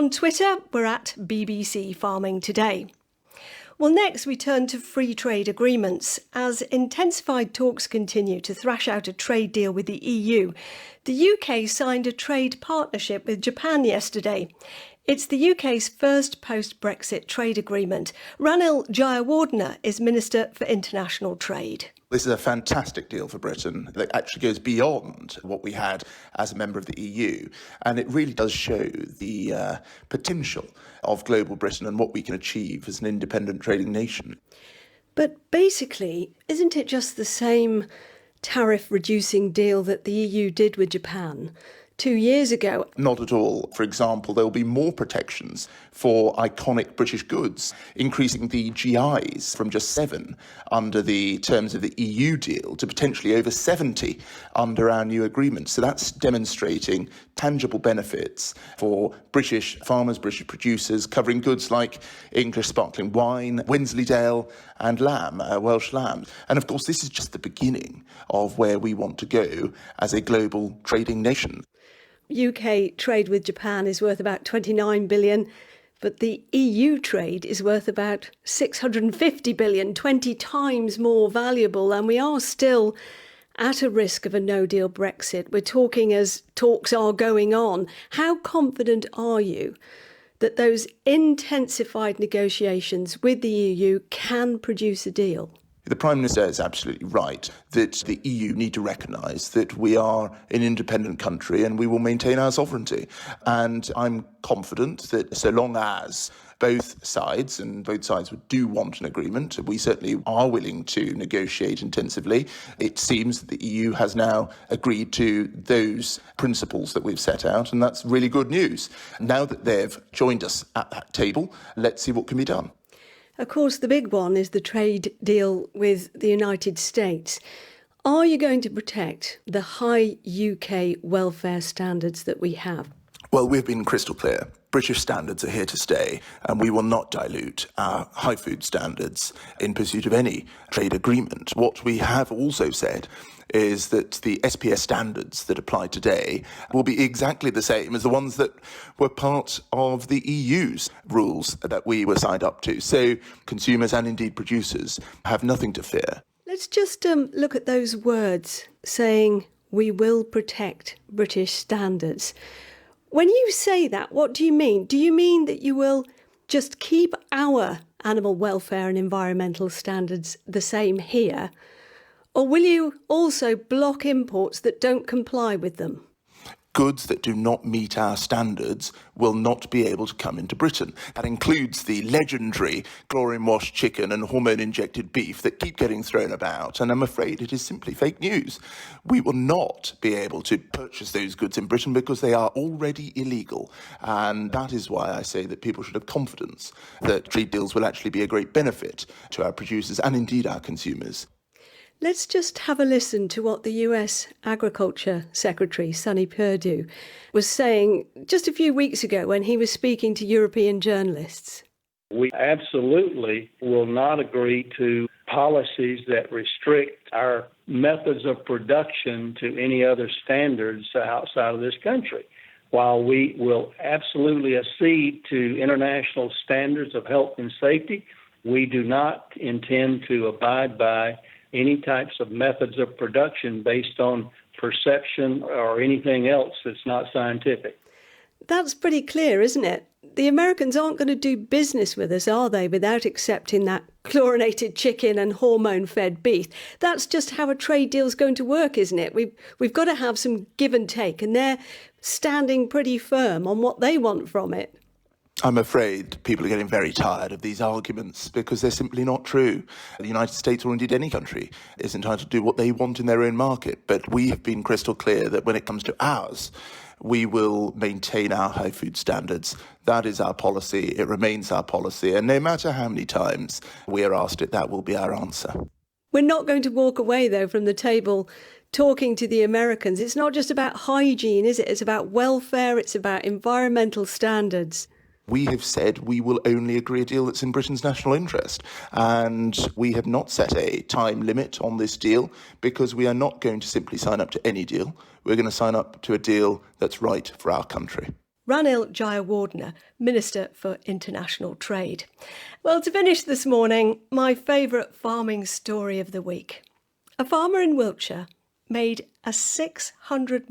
On Twitter, we're at BBC Farming Today. Well, next we turn to free trade agreements. As intensified talks continue to thrash out a trade deal with the EU, the UK signed a trade partnership with Japan yesterday. It's the UK's first post-Brexit trade agreement. Ranil Jayawardena is Minister for International Trade. This is a fantastic deal for Britain that actually goes beyond what we had as a member of the EU. And it really does show the potential of global Britain and what we can achieve as an independent trading nation. But basically, isn't it just the same tariff-reducing deal that the EU did with Japan 2 years ago? Not at all. For example, there will be more protections for iconic British goods, increasing the GIs from just 7 under the terms of the EU deal to potentially over 70 under our new agreement. So that's demonstrating tangible benefits for British farmers, British producers, covering goods like English sparkling wine, Wensleydale and lamb, Welsh lamb. And of course, this is just the beginning of where we want to go as a global trading nation. UK trade with Japan is worth about 29 billion, but the EU trade is worth about 650 billion, 20 times more valuable, and we are still at a risk of a no-deal Brexit. We're talking as talks are going on. How confident are you that those intensified negotiations with the EU can produce a deal? The Prime Minister is absolutely right that the EU need to recognise that we are an independent country and we will maintain our sovereignty. And I'm confident that so long as both sides do want an agreement, we certainly are willing to negotiate intensively. It seems that the EU has now agreed to those principles that we've set out, and that's really good news. Now that they've joined us at that table, let's see what can be done. Of course, the big one is the trade deal with the United States. Are you going to protect the high UK welfare standards that we have? Well, we've been crystal clear. British standards are here to stay, and we will not dilute our high food standards in pursuit of any trade agreement. What we have also said is that the SPS standards that apply today will be exactly the same as the ones that were part of the EU's rules that we were signed up to. So consumers and indeed producers have nothing to fear. Let's just look at those words saying we will protect British standards. When you say that, what do you mean? Do you mean that you will just keep our animal welfare and environmental standards the same here? Or will you also block imports that don't comply with them? Goods that do not meet our standards will not be able to come into Britain. That includes the legendary chlorine-washed chicken and hormone-injected beef that keep getting thrown about, and I'm afraid it is simply fake news. We will not be able to purchase those goods in Britain because they are already illegal, and that is why I say that people should have confidence that trade deals will actually be a great benefit to our producers and indeed our consumers. Let's just have a listen to what the US Agriculture Secretary, Sonny Perdue, was saying just a few weeks ago when he was speaking to European journalists. We absolutely will not agree to policies that restrict our methods of production to any other standards outside of this country. While we will absolutely accede to international standards of health and safety, we do not intend to abide by any types of methods of production based on perception or anything else that's not scientific. That's pretty clear, isn't it? The Americans aren't going to do business with us, are they, without accepting that chlorinated chicken and hormone-fed beef? That's just how a trade deal's going to work, isn't it? We've got to have some give and take, and they're standing pretty firm on what they want from it. I'm afraid people are getting very tired of these arguments because they're simply not true. The United States, or indeed any country, is entitled to do what they want in their own market. But we have been crystal clear that when it comes to ours, we will maintain our high food standards. That is our policy. It remains our policy. And no matter how many times we are asked it, that will be our answer. We're not going to walk away, though, from the table talking to the Americans. It's not just about hygiene, is it? It's about welfare. It's about environmental standards. We have said we will only agree a deal that's in Britain's national interest. And we have not set a time limit on this deal because we are not going to simply sign up to any deal. We're going to sign up to a deal that's right for our country. Ranil Jayawardena, Minister for International Trade. Well, to finish this morning, my favourite farming story of the week. A farmer in Wiltshire made a 600